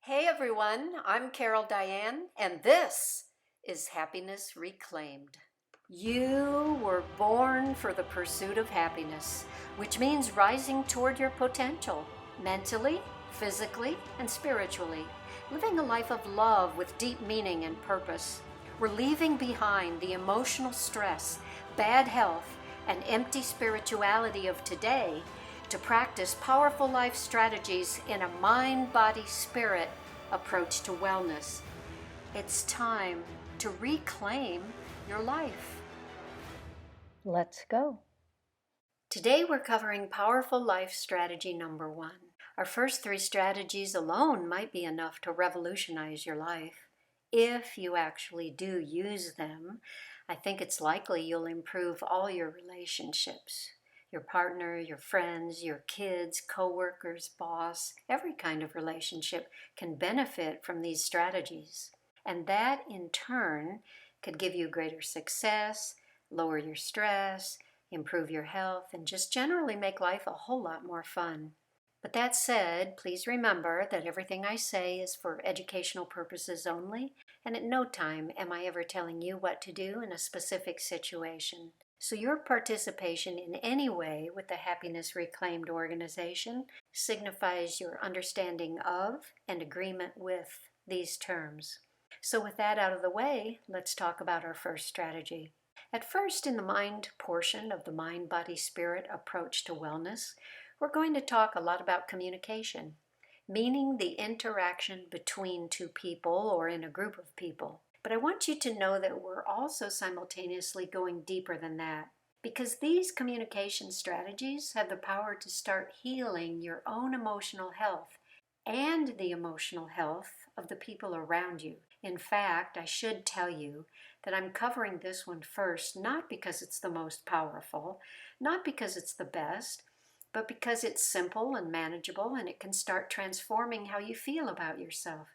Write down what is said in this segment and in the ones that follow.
Hey everyone, I'm Carol Diane, and this is Happiness Reclaimed. You were born for the pursuit of happiness, which means rising toward your potential, mentally, physically, and spiritually, living a life of love with deep meaning and purpose. We're leaving behind the emotional stress, bad health, and empty spirituality of today to practice powerful life strategies in a mind, body, spirit approach to wellness. It's time to reclaim your life. Let's go. Today we're covering powerful life strategy number 1. Our first 3 strategies alone might be enough to revolutionize your life. If you actually do use them, I think it's likely you'll improve all your relationships. Your partner, your friends, your kids, co-workers, boss, every kind of relationship can benefit from these strategies. And that in turn could give you greater success, lower your stress, improve your health, and just generally make life a whole lot more fun. But that said, please remember that everything I say is for educational purposes only, and at no time am I ever telling you what to do in a specific situation. So your participation in any way with the Happiness Reclaimed organization signifies your understanding of and agreement with these terms. So with that out of the way, let's talk about our first strategy. At first, in the mind portion of the mind, body, spirit approach to wellness, we're going to talk a lot about communication, meaning the interaction between two people or in a group of people. But I want you to know that we're also simultaneously going deeper than that, because these communication strategies have the power to start healing your own emotional health and the emotional health of the people around you. In fact, I should tell you that I'm covering this one first, not because it's the most powerful, not because it's the best, but because it's simple and manageable and it can start transforming how you feel about yourself.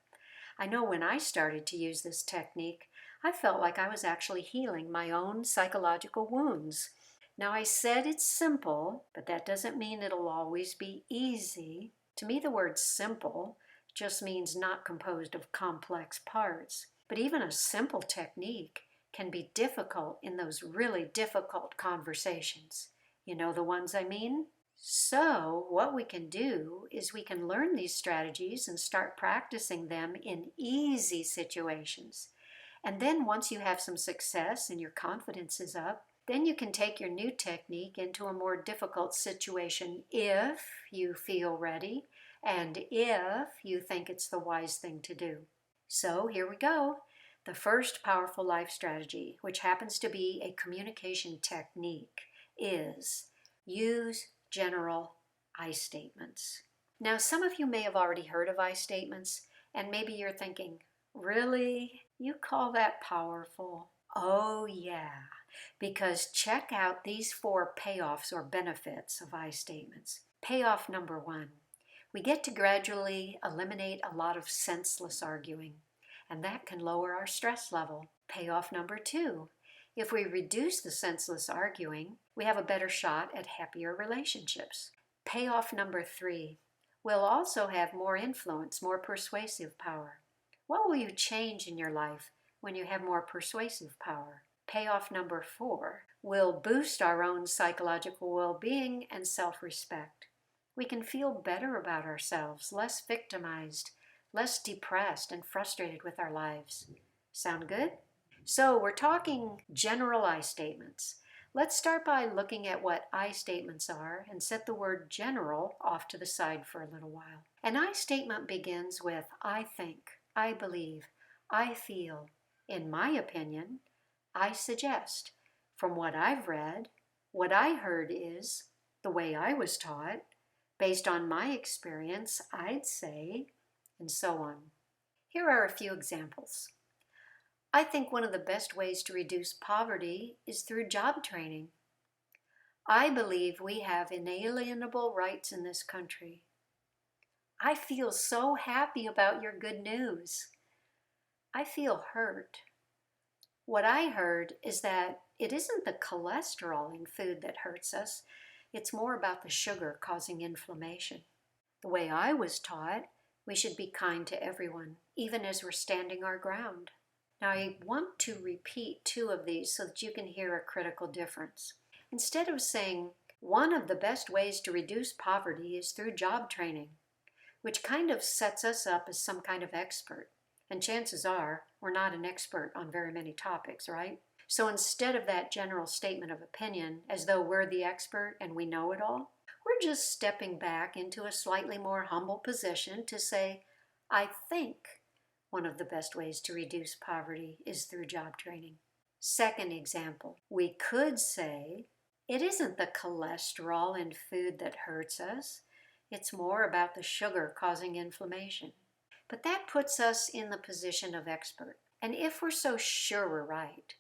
I know when I started to use this technique, I felt like I was actually healing my own psychological wounds. Now, I said it's simple, but that doesn't mean it'll always be easy. To me, the word simple just means not composed of complex parts. But even a simple technique can be difficult in those really difficult conversations. You know the ones I mean? So, what we can do is we can learn these strategies and start practicing them in easy situations. And then once you have some success and your confidence is up, then you can take your new technique into a more difficult situation if you feel ready and if you think it's the wise thing to do. So here we go. The first powerful life strategy, which happens to be a communication technique, is use general I statements. Now, some of you may have already heard of I statements, and maybe you're thinking, really? You call that powerful? Oh, yeah, because check out these 4 payoffs or benefits of I statements. Payoff number 1, we get to gradually eliminate a lot of senseless arguing, and that can lower our stress level. Payoff number 2, if we reduce the senseless arguing, we have a better shot at happier relationships. Payoff number 3, we'll also have more influence, more persuasive power. What will you change in your life when you have more persuasive power? Payoff number 4, we'll boost our own psychological well-being and self-respect. We can feel better about ourselves, less victimized, less depressed and frustrated with our lives. Sound good? So we're talking general I statements. Let's start by looking at what I statements are and set the word general off to the side for a little while. An I statement begins with I think, I believe, I feel, in my opinion, I suggest, from what I've read, what I heard is, the way I was taught, based on my experience, I'd say, and so on. Here are a few examples. I think one of the best ways to reduce poverty is through job training. I believe we have inalienable rights in this country. I feel so happy about your good news. I feel hurt. What I heard is that it isn't the cholesterol in food that hurts us, it's more about the sugar causing inflammation. The way I was taught, We should be kind to everyone, even as we're standing our ground. Now, I want to repeat two of these so that you can hear a critical difference. Instead of saying, one of the best ways to reduce poverty is through job training, which kind of sets us up as some kind of expert. And chances are, we're not an expert on very many topics, right? So instead of that general statement of opinion, as though we're the expert and we know it all, we're just stepping back into a slightly more humble position to say, I think one of the best ways to reduce poverty is through job training. Second example, we could say, it isn't the cholesterol in food that hurts us. It's more about the sugar causing inflammation. But that puts us in the position of expert. And if we're so sure we're right,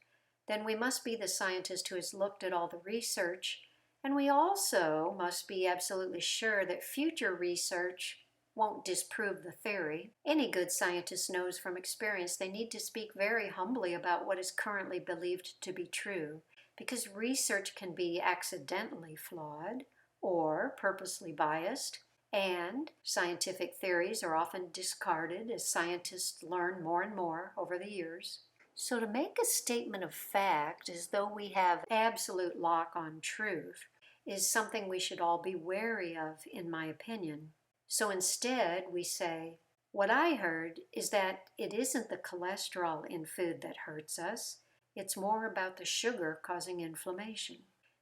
then we must be the scientist who has looked at all the research, and we also must be absolutely sure that future research won't disprove the theory. Any good scientist knows from experience they need to speak very humbly about what is currently believed to be true, because research can be accidentally flawed or purposely biased, and scientific theories are often discarded as scientists learn more and more over the years. So to make a statement of fact as though we have absolute lock on truth is something we should all be wary of, in my opinion. So instead, we say, what I heard is that it isn't the cholesterol in food that hurts us. It's more about the sugar causing inflammation.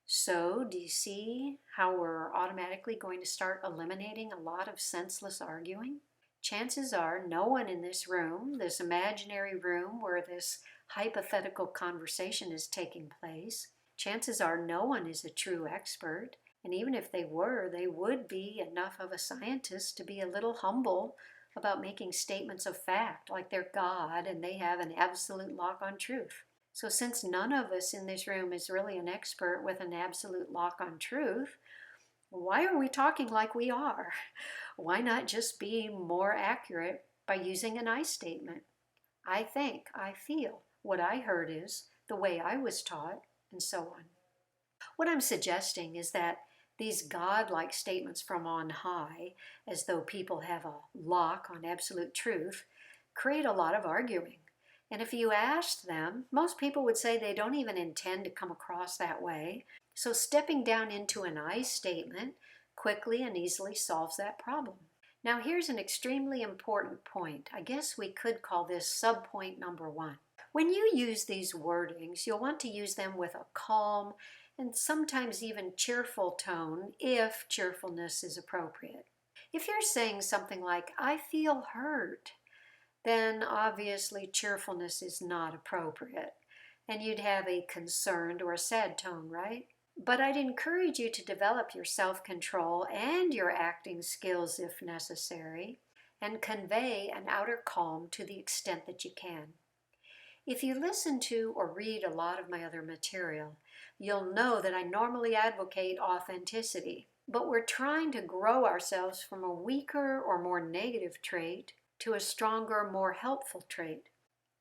So, do you see how we're automatically going to start eliminating a lot of senseless arguing? Chances are no one in this room, this imaginary room where this hypothetical conversation is taking place, chances are no one is a true expert. And even if they were, they would be enough of a scientist to be a little humble about making statements of fact, like they're God and they have an absolute lock on truth. So since none of us in this room is really an expert with an absolute lock on truth, why are we talking like we are? Why not just be more accurate by using an I statement? I think, I feel. What I heard is, the way I was taught, and so on. What I'm suggesting is that these God-like statements from on high, as though people have a lock on absolute truth, create a lot of arguing. And if you asked them, most people would say they don't even intend to come across that way. So stepping down into an I statement quickly and easily solves that problem. Now here's an extremely important point. I guess we could call this subpoint number 1. When you use these wordings, you'll want to use them with a calm and sometimes even cheerful tone if cheerfulness is appropriate. If you're saying something like, I feel hurt, then obviously cheerfulness is not appropriate, and you'd have a concerned or a sad tone, right? But I'd encourage you to develop your self-control and your acting skills if necessary, and convey an outer calm to the extent that you can. If you listen to or read a lot of my other material, you'll know that I normally advocate authenticity, but we're trying to grow ourselves from a weaker or more negative trait to a stronger, more helpful trait.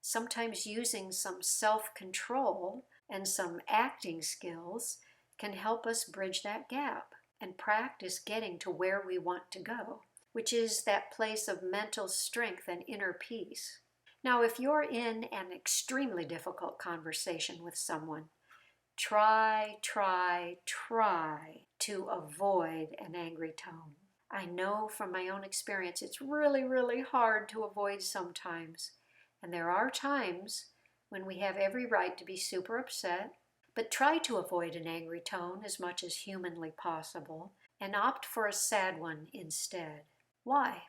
Sometimes using some self-control and some acting skills can help us bridge that gap and practice getting to where we want to go, which is that place of mental strength and inner peace. Now, if you're in an extremely difficult conversation with someone, try to avoid an angry tone. I know from my own experience it's really hard to avoid sometimes. And there are times when we have every right to be super upset, but try to avoid an angry tone as much as humanly possible and opt for a sad one instead. Why?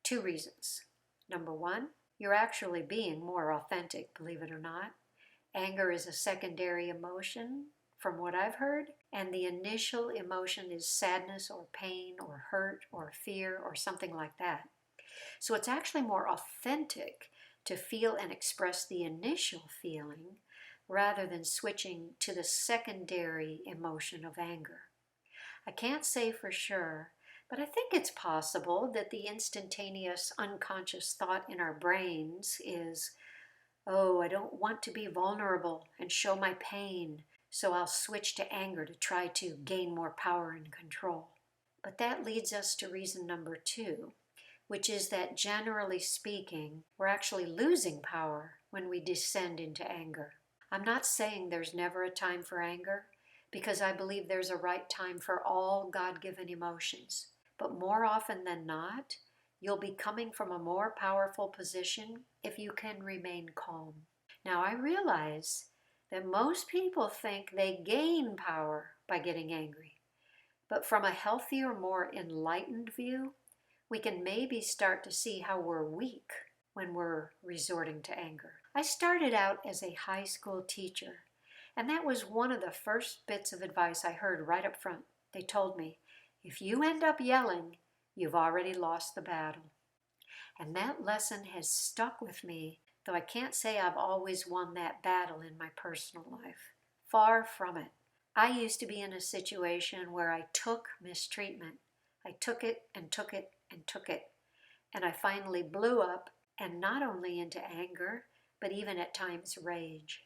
2 reasons. Number 1, you're actually being more authentic, believe it or not. Anger is a secondary emotion, from what I've heard, and the initial emotion is sadness or pain or hurt or fear or something like that. So it's actually more authentic to feel and express the initial feeling rather than switching to the secondary emotion of anger. I can't say for sure, but I think it's possible that the instantaneous unconscious thought in our brains is, oh, I don't want to be vulnerable and show my pain, so I'll switch to anger to try to gain more power and control. But that leads us to reason number 2, which is that generally speaking, we're actually losing power when we descend into anger. I'm not saying there's never a time for anger, because I believe there's a right time for all God-given emotions. But more often than not, you'll be coming from a more powerful position if you can remain calm. Now, I realize that most people think they gain power by getting angry. But from a healthier, more enlightened view, we can maybe start to see how we're weak when we're resorting to anger. I started out as a high school teacher, and that was one of the first bits of advice I heard right up front. They told me, if you end up yelling, you've already lost the battle. And that lesson has stuck with me, though I can't say I've always won that battle in my personal life. Far from it. I used to be in a situation where I took mistreatment. I took it and took it and took it. And I finally blew up, and not only into anger, but even at times rage.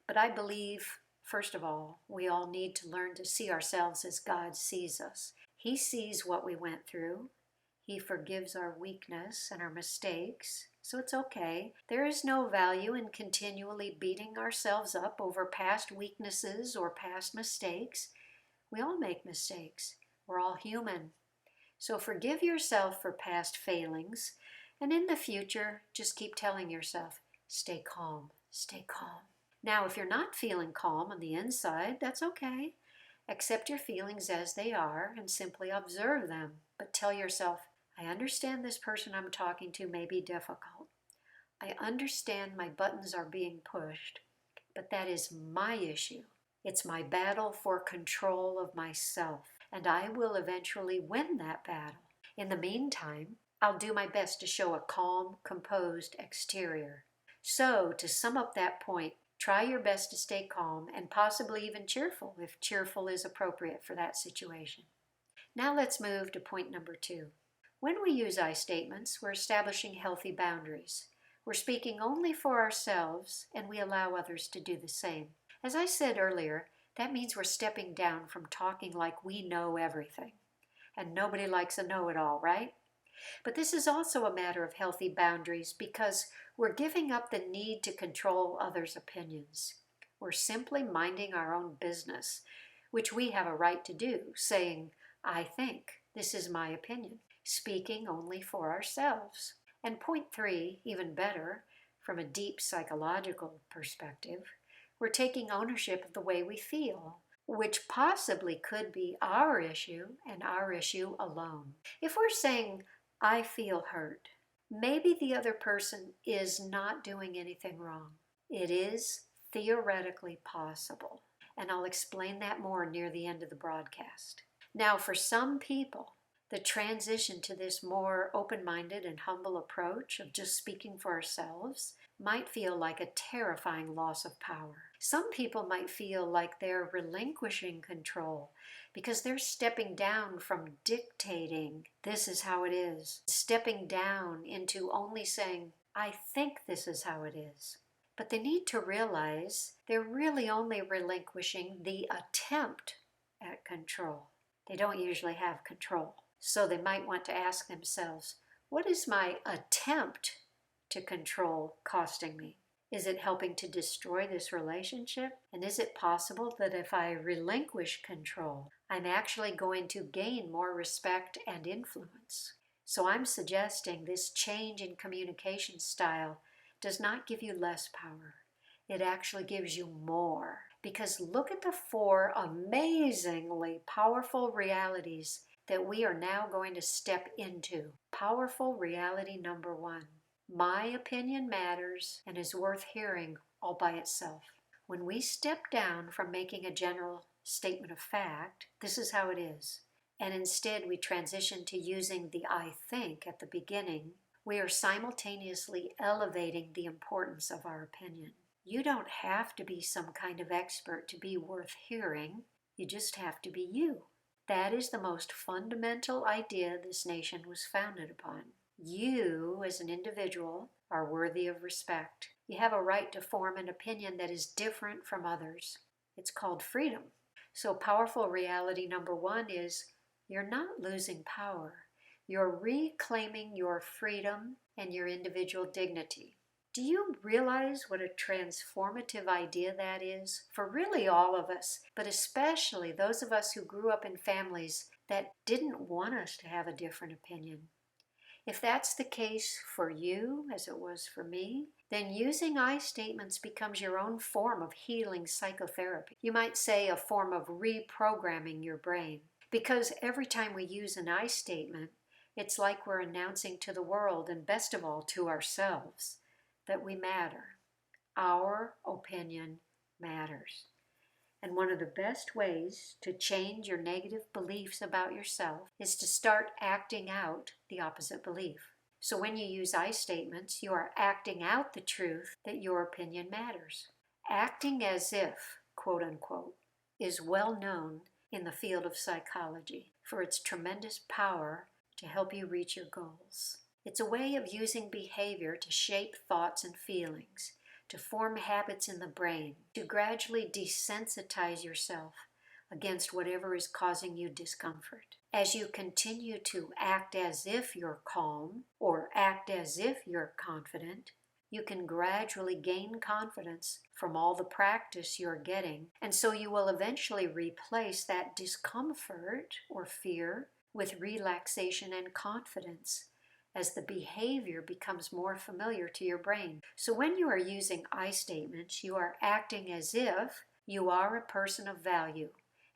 But I believe, first of all, we all need to learn to see ourselves as God sees us. He sees what we went through. He forgives our weakness and our mistakes, so it's okay. There is no value in continually beating ourselves up over past weaknesses or past mistakes. We all make mistakes. We're all human. So forgive yourself for past failings, and in the future, just keep telling yourself, stay calm, stay calm. Now, if you're not feeling calm on the inside, that's okay. Accept your feelings as they are and simply observe them, but tell yourself, I understand this person I'm talking to may be difficult. I understand my buttons are being pushed, but that is my issue. It's my battle for control of myself, and I will eventually win that battle. In the meantime, I'll do my best to show a calm, composed exterior. So, to sum up that point, try your best to stay calm and possibly even cheerful if cheerful is appropriate for that situation. Now let's move to point number 2. When we use I statements, we're establishing healthy boundaries. We're speaking only for ourselves, and we allow others to do the same. As I said earlier, that means we're stepping down from talking like we know everything. And nobody likes a know-it-all, right? But this is also a matter of healthy boundaries because we're giving up the need to control others' opinions. We're simply minding our own business, which we have a right to do, saying, I think, this is my opinion, speaking only for ourselves. And point 3, even better, from a deep psychological perspective, we're taking ownership of the way we feel, which possibly could be our issue and our issue alone. If we're saying, I feel hurt, maybe the other person is not doing anything wrong. It is theoretically possible, and I'll explain that more near the end of the broadcast. Now, for some people, the transition to this more open-minded and humble approach of just speaking for ourselves might feel like a terrifying loss of power. Some people might feel like they're relinquishing control because they're stepping down from dictating, this is how it is, stepping down into only saying, I think this is how it is. But they need to realize they're really only relinquishing the attempt at control. They don't usually have control. So they might want to ask themselves, what is my attempt to control costing me? Is it helping to destroy this relationship? And is it possible that if I relinquish control, I'm actually going to gain more respect and influence? So I'm suggesting this change in communication style does not give you less power. It actually gives you more. Because look at the 4 amazingly powerful realities that we are now going to step into. Powerful reality number 1. My opinion matters and is worth hearing all by itself. When we step down from making a general statement of fact, this is how it is, and instead we transition to using the I think at the beginning, we are simultaneously elevating the importance of our opinion. You don't have to be some kind of expert to be worth hearing. You just have to be you. That is the most fundamental idea this nation was founded upon. You, as an individual, are worthy of respect. You have a right to form an opinion that is different from others. It's called freedom. So powerful reality number 1 is you're not losing power. You're reclaiming your freedom and your individual dignity. Do you realize what a transformative idea that is for really all of us, but especially those of us who grew up in families that didn't want us to have a different opinion? If that's the case for you, as it was for me, then using I statements becomes your own form of healing psychotherapy. You might say a form of reprogramming your brain. Because every time we use an I statement, it's like we're announcing to the world, and best of all to ourselves, that we matter. Our opinion matters. And one of the best ways to change your negative beliefs about yourself is to start acting out the opposite belief. So when you use I statements, you are acting out the truth that your opinion matters. Acting as if, quote unquote, is well known in the field of psychology for its tremendous power to help you reach your goals. It's a way of using behavior to shape thoughts and feelings, to form habits in the brain, to gradually desensitize yourself against whatever is causing you discomfort. As you continue to act as if you're calm or act as if you're confident, you can gradually gain confidence from all the practice you're getting, and so you will eventually replace that discomfort or fear with relaxation and confidence as the behavior becomes more familiar to your brain. So when you are using I statements, you are acting as if you are a person of value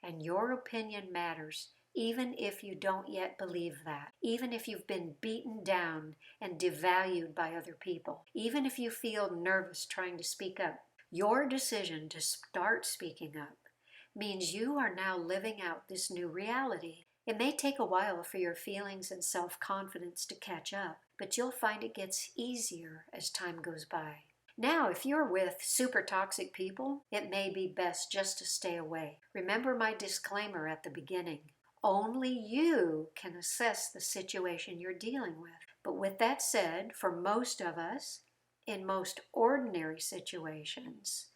and your opinion matters, even if you don't yet believe that, even if you've been beaten down and devalued by other people, even if you feel nervous trying to speak up. Your decision to start speaking up means you are now living out this new reality. It may take a while for your feelings and self-confidence to catch up, but you'll find it gets easier as time goes by. Now, if you're with super toxic people, it may be best just to stay away. Remember my disclaimer at the beginning. Only you can assess the situation you're dealing with. But with that said, for most of us, in most ordinary situations,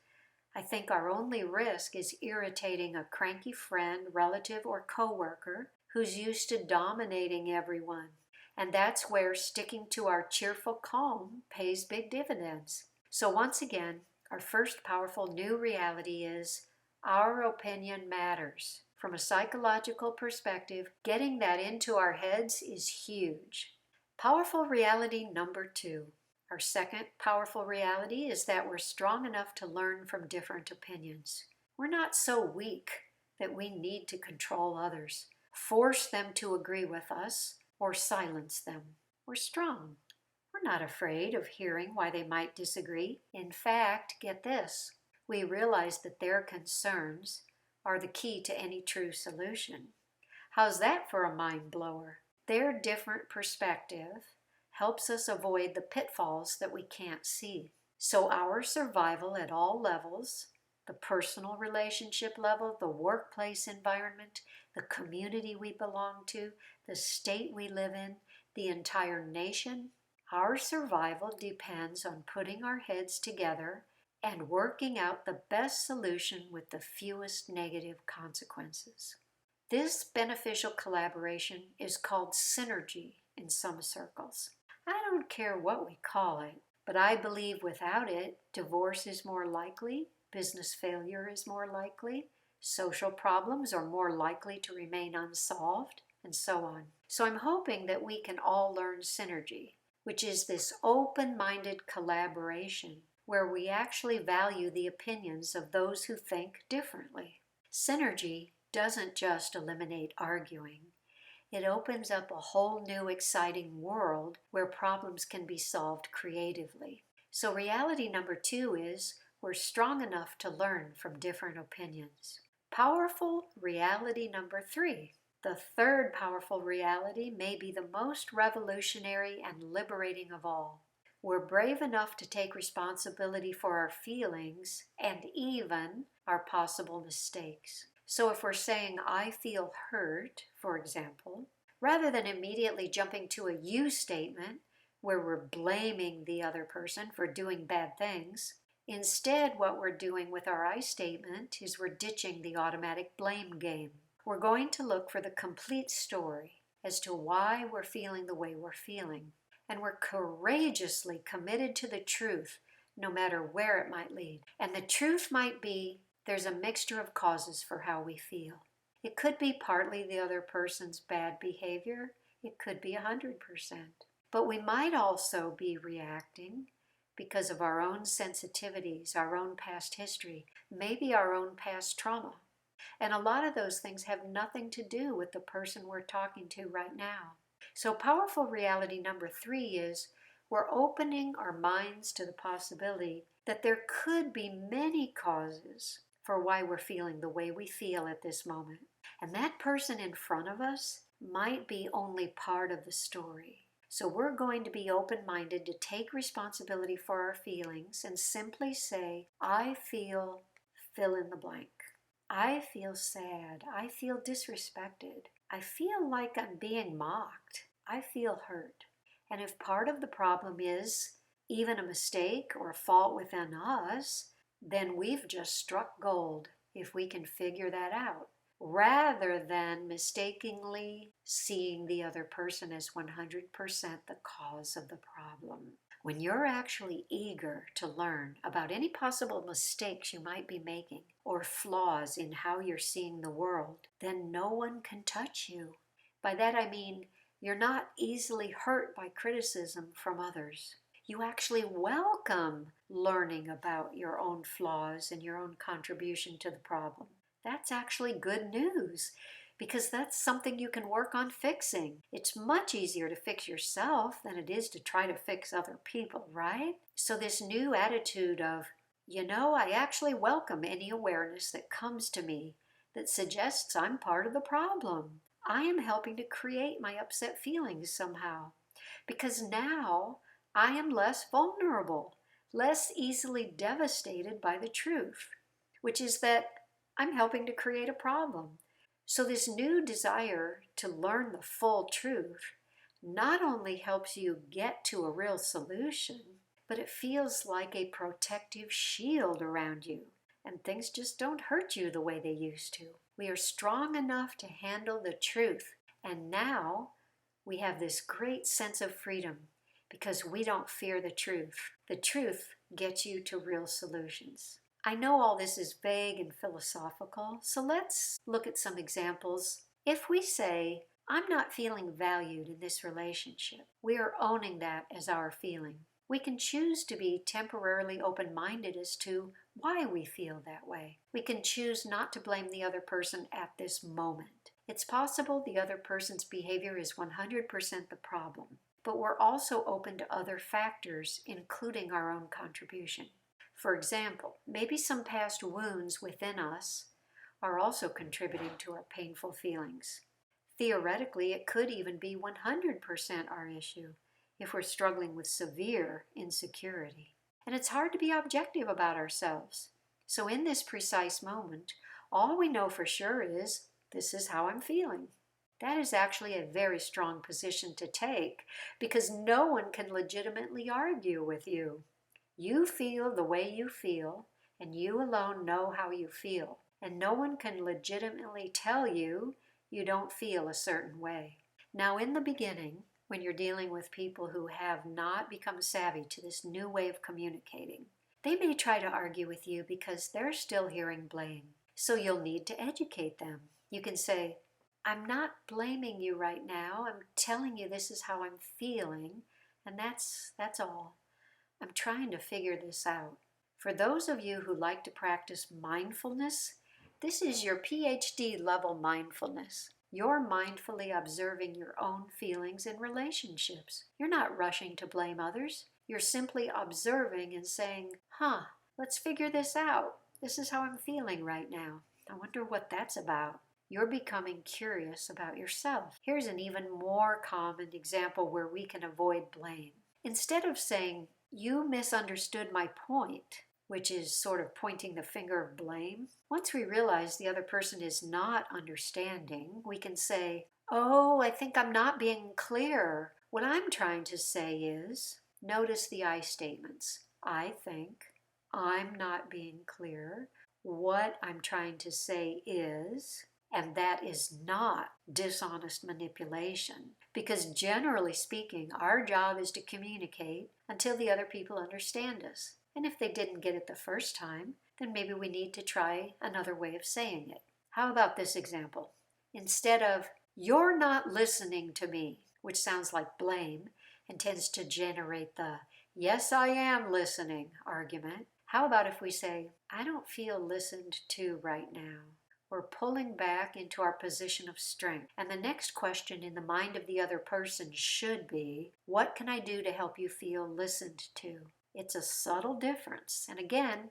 I think our only risk is irritating a cranky friend, relative, or coworker who's used to dominating everyone. And that's where sticking to our cheerful calm pays big dividends. So once again, our first powerful new reality is our opinion matters. From a psychological perspective, getting that into our heads is huge. Powerful reality number 2. Our second powerful reality is that we're strong enough to learn from different opinions. We're not so weak that we need to control others, force them to agree with us, or silence them. We're strong. We're not afraid of hearing why they might disagree. In fact, get this, we realize that their concerns are the key to any true solution. How's that for a mind blower? Their different perspective helps us avoid the pitfalls that we can't see. So our survival at all levels, the personal relationship level, the workplace environment, the community we belong to, the state we live in, the entire nation, our survival depends on putting our heads together and working out the best solution with the fewest negative consequences. This beneficial collaboration is called synergy in some circles. I don't care what we call it, but I believe without it, divorce is more likely, business failure is more likely, social problems are more likely to remain unsolved, and so on. So I'm hoping that we can all learn synergy, which is this open-minded collaboration where we actually value the opinions of those who think differently. Synergy doesn't just eliminate arguing. It opens up a whole new exciting world where problems can be solved creatively. So reality number 2 is we're strong enough to learn from different opinions. Powerful reality number 3. The third powerful reality may be the most revolutionary and liberating of all. We're brave enough to take responsibility for our feelings and even our possible mistakes. So if we're saying, I feel hurt, for example, rather than immediately jumping to a you statement where we're blaming the other person for doing bad things, instead what we're doing with our I statement is we're ditching the automatic blame game. We're going to look for the complete story as to why we're feeling the way we're feeling. And we're courageously committed to the truth, no matter where it might lead. And the truth might be there's a mixture of causes for how we feel. It could be partly the other person's bad behavior. It could be 100%. But we might also be reacting because of our own sensitivities, our own past history, maybe our own past trauma. And a lot of those things have nothing to do with the person we're talking to right now. So powerful reality number 3 is we're opening our minds to the possibility that there could be many causes for why we're feeling the way we feel at this moment. And that person in front of us might be only part of the story. So we're going to be open-minded to take responsibility for our feelings and simply say, I feel fill in the blank. I feel sad. I feel disrespected. I feel like I'm being mocked. I feel hurt. And if part of the problem is even a mistake or a fault within us, then we've just struck gold if we can figure that out, rather than mistakenly seeing the other person as 100% the cause of the problem. When you're actually eager to learn about any possible mistakes you might be making or flaws in how you're seeing the world, then no one can touch you. By that I mean you're not easily hurt by criticism from others. You actually welcome learning about your own flaws and your own contribution to the problem. That's actually good news, because that's something you can work on fixing. It's much easier to fix yourself than it is to try to fix other people, right? So this new attitude of, I actually welcome any awareness that comes to me that suggests I'm part of the problem. I am helping to create my upset feelings somehow, because now I am less vulnerable, less easily devastated by the truth, which is that I'm helping to create a problem. So this new desire to learn the full truth not only helps you get to a real solution, but it feels like a protective shield around you, and things just don't hurt you the way they used to. We are strong enough to handle the truth, and now we have this great sense of freedom because we don't fear the truth. The truth gets you to real solutions. I know all this is vague and philosophical, so let's look at some examples. If we say, I'm not feeling valued in this relationship, we are owning that as our feeling. We can choose to be temporarily open-minded as to why we feel that way. We can choose not to blame the other person at this moment. It's possible the other person's behavior is 100% the problem, but we're also open to other factors, including our own contribution. For example, maybe some past wounds within us are also contributing to our painful feelings. Theoretically, it could even be 100% our issue if we're struggling with severe insecurity. And it's hard to be objective about ourselves. So in this precise moment, all we know for sure is, this is how I'm feeling. That is actually a very strong position to take, because no one can legitimately argue with you. You feel the way you feel, and you alone know how you feel. And no one can legitimately tell you you don't feel a certain way. Now, in the beginning, when you're dealing with people who have not become savvy to this new way of communicating, they may try to argue with you because they're still hearing blame. So you'll need to educate them. You can say, I'm not blaming you right now. I'm telling you this is how I'm feeling, and that's all. I'm trying to figure this out. For those of you who like to practice mindfulness, this is your PhD level mindfulness. You're mindfully observing your own feelings and relationships. You're not rushing to blame others. You're simply observing and saying, let's figure this out. This is how I'm feeling right now. I wonder what that's about. You're becoming curious about yourself. Here's an even more common example where we can avoid blame. Instead of saying, you misunderstood my point, which is sort of pointing the finger of blame, once we realize the other person is not understanding, we can say, I think I'm not being clear. What I'm trying to say is, notice the I statements. I think, I'm not being clear. What I'm trying to say is, And that is not dishonest manipulation, because generally speaking, our job is to communicate until the other people understand us. And if they didn't get it the first time, then maybe we need to try another way of saying it. How about this example? Instead of, "You're not listening to me," which sounds like blame and tends to generate the "yes, I am listening" argument, how about if we say, "I don't feel listened to right now"? We're pulling back into our position of strength. And the next question in the mind of the other person should be, "What can I do to help you feel listened to?" It's a subtle difference. And again,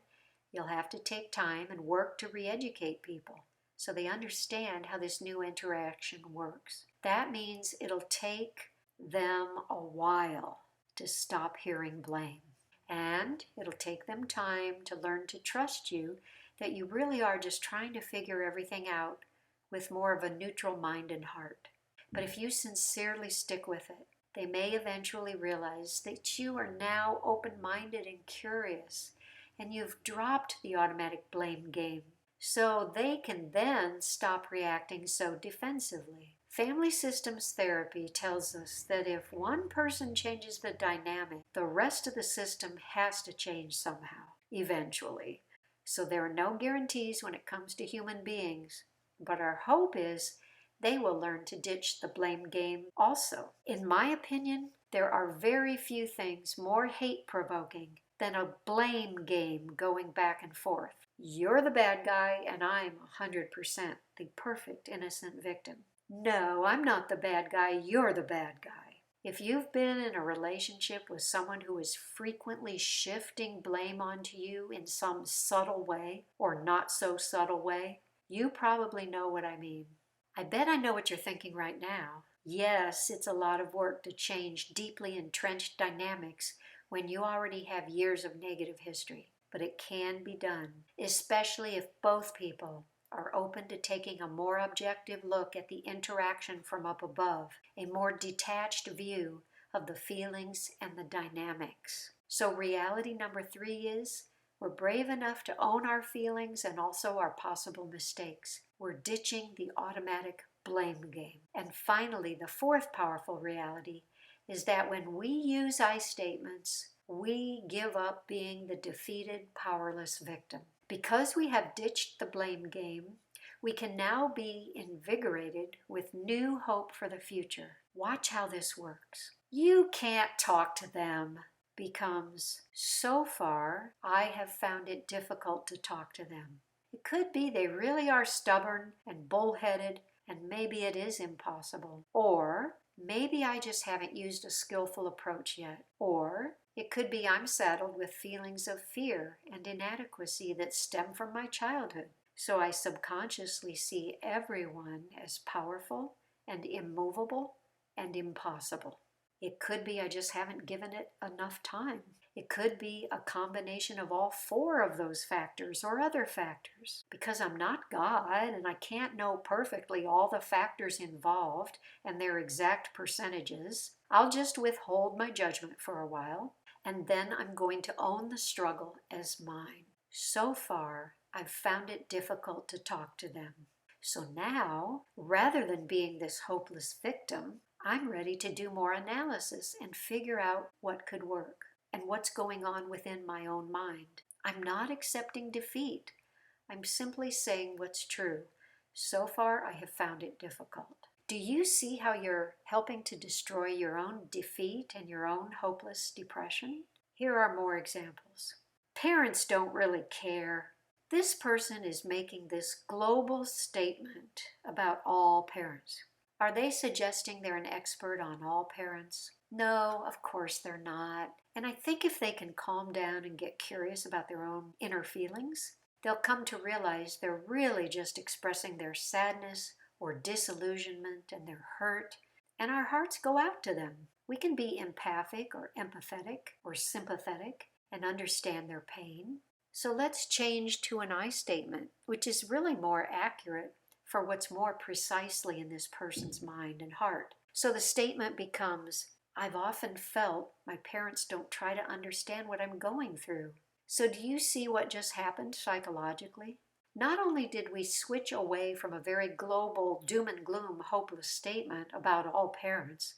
you'll have to take time and work to re-educate people so they understand how this new interaction works. That means it'll take them a while to stop hearing blame. And it'll take them time to learn to trust you, that you really are just trying to figure everything out with more of a neutral mind and heart. But if you sincerely stick with it, they may eventually realize that you are now open-minded and curious, and you've dropped the automatic blame game, so they can then stop reacting so defensively. Family systems therapy tells us that if one person changes the dynamic, the rest of the system has to change somehow, eventually. So there are no guarantees when it comes to human beings, but our hope is they will learn to ditch the blame game also. In my opinion, there are very few things more hate-provoking than a blame game going back and forth. You're the bad guy and I'm 100% the perfect innocent victim. No, I'm not the bad guy, you're the bad guy. If you've been in a relationship with someone who is frequently shifting blame onto you in some subtle way or not so subtle way, you probably know what I mean. I bet I know what you're thinking right now. Yes, it's a lot of work to change deeply entrenched dynamics when you already have years of negative history, but it can be done, especially if both people are open to taking a more objective look at the interaction from up above, a more detached view of the feelings and the dynamics. So reality number 3 is, we're brave enough to own our feelings and also our possible mistakes. We're ditching the automatic blame game. And finally, the 4th powerful reality is that when we use I statements, we give up being the defeated, powerless victim. Because we have ditched the blame game, we can now be invigorated with new hope for the future. Watch how this works. "You can't talk to them" becomes, "So far, I have found it difficult to talk to them." It could be they really are stubborn and bullheaded, and maybe it is impossible. Or maybe I just haven't used a skillful approach yet. Or it could be I'm saddled with feelings of fear and inadequacy that stem from my childhood. So I subconsciously see everyone as powerful and immovable and impossible. It could be I just haven't given it enough time. It could be a combination of all 4 of those factors or other factors. Because I'm not God and I can't know perfectly all the factors involved and their exact percentages, I'll just withhold my judgment for a while, and then I'm going to own the struggle as mine. So far, I've found it difficult to talk to them. So now, rather than being this hopeless victim, I'm ready to do more analysis and figure out what could work and what's going on within my own mind. I'm not accepting defeat. I'm simply saying what's true. So far, I have found it difficult. Do you see how you're helping to destroy your own defeat and your own hopeless depression? Here are more examples. Parents don't really care. This person is making this global statement about all parents. Are they suggesting they're an expert on all parents? No, of course they're not. And I think if they can calm down and get curious about their own inner feelings, they'll come to realize they're really just expressing their sadness or disillusionment and their hurt, and our hearts go out to them. We can be empathic or empathetic or sympathetic and understand their pain. So let's change to an I statement, which is really more accurate for what's more precisely in this person's mind and heart. So the statement becomes, "I've often felt my parents don't try to understand what I'm going through." So do you see what just happened psychologically? not only did we switch away from a very global doom and gloom hopeless statement about all parents,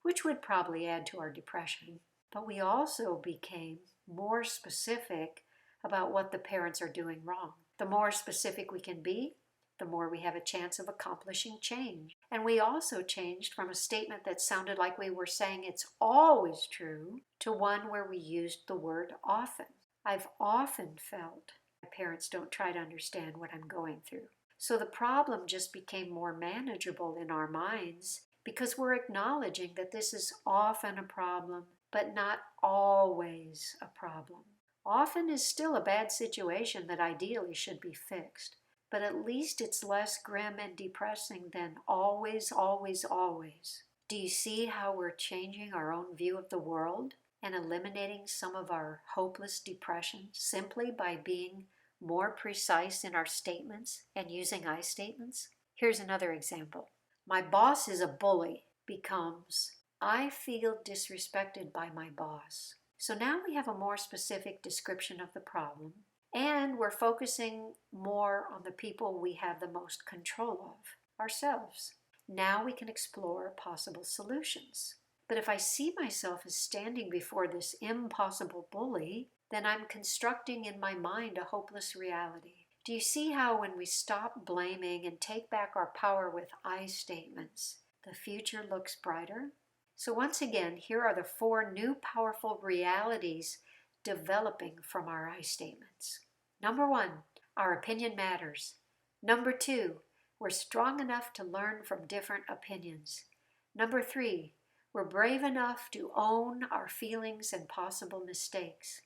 which would probably add to our depression, but we also became more specific about what the parents are doing wrong. The more specific we can be, the more we have a chance of accomplishing change. And we also changed from a statement that sounded like we were saying it's always true to one where we used the word often. I've often felt my parents don't try to understand what I'm going through. So the problem just became more manageable in our minds because we're acknowledging that this is often a problem, but not always a problem. Often is still a bad situation that ideally should be fixed, but at least it's less grim and depressing than always, always, always. Do you see how we're changing our own view of the world and eliminating some of our hopeless depression simply by being more precise in our statements and using I statements? Here's another example. My boss is a bully becomes, I feel disrespected by my boss. So now we have a more specific description of the problem, and we're focusing more on the people we have the most control of, ourselves. Now we can explore possible solutions. But if I see myself as standing before this impossible bully, then I'm constructing in my mind a hopeless reality. Do you see how when we stop blaming and take back our power with I statements, the future looks brighter? So once again, here are the 4 new powerful realities developing from our I statements. Number 1, our opinion matters. Number 2, we're strong enough to learn from different opinions. Number 3, we're brave enough to own our feelings and possible mistakes.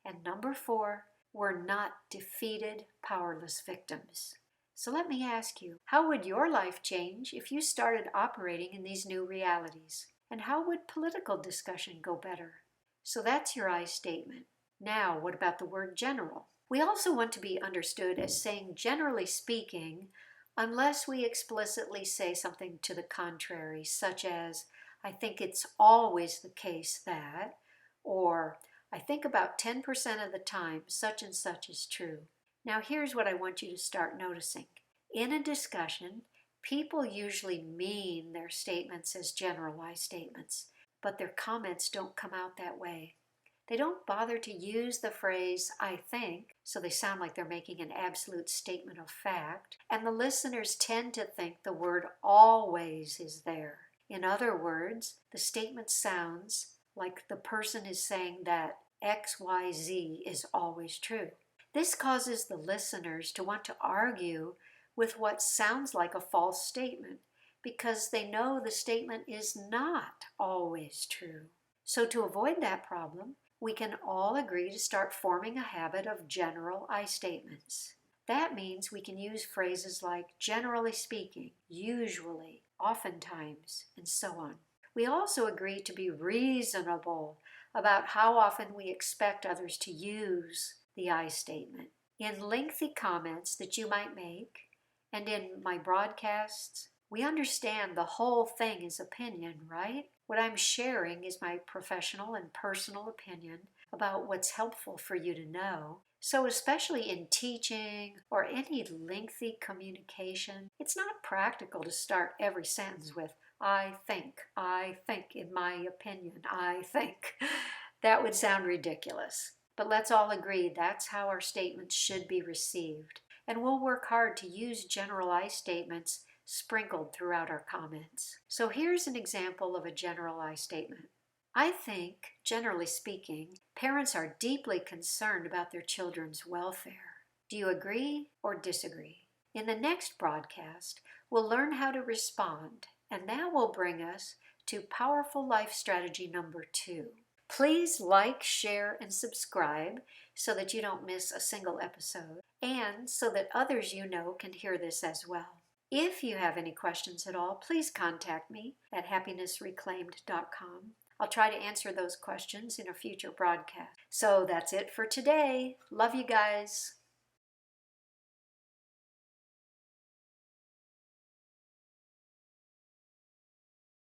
And number 4, we're not defeated, powerless victims. So let me ask you, how would your life change if you started operating in these new realities? And how would political discussion go better? So that's your I statement. Now, what about the word general? We also want to be understood as saying generally speaking, unless we explicitly say something to the contrary, such as, I think it's always the case that, or I think about 10% of the time such and such is true. Now here's what I want you to start noticing. In a discussion, people usually mean their statements as generalized statements, but their comments don't come out that way. They don't bother to use the phrase, I think, so they sound like they're making an absolute statement of fact, and the listeners tend to think the word always is there. In other words, the statement sounds like the person is saying that XYZ is always true. This causes the listeners to want to argue with what sounds like a false statement because they know the statement is not always true. So to avoid that problem, we can all agree to start forming a habit of general I statements. That means we can use phrases like generally speaking, usually, oftentimes, and so on. We also agree to be reasonable about how often we expect others to use the I statement. In lengthy comments that you might make, and in my broadcasts, we understand the whole thing is opinion, right? What I'm sharing is my professional and personal opinion about what's helpful for you to know. So especially in teaching or any lengthy communication, it's not practical to start every sentence with, I think, in my opinion, I think. That would sound ridiculous. But let's all agree that's how our statements should be received. And we'll work hard to use general I statements sprinkled throughout our comments. So here's an example of a general I statement. I think, generally speaking, parents are deeply concerned about their children's welfare. Do you agree or disagree? In the next broadcast, we'll learn how to respond, and that will bring us to powerful life strategy number 2. Please like, share, and subscribe so that you don't miss a single episode, and so that others you know can hear this as well. If you have any questions at all, please contact me at happinessreclaimed.com. I'll try to answer those questions in a future broadcast. So that's it for today. Love you guys.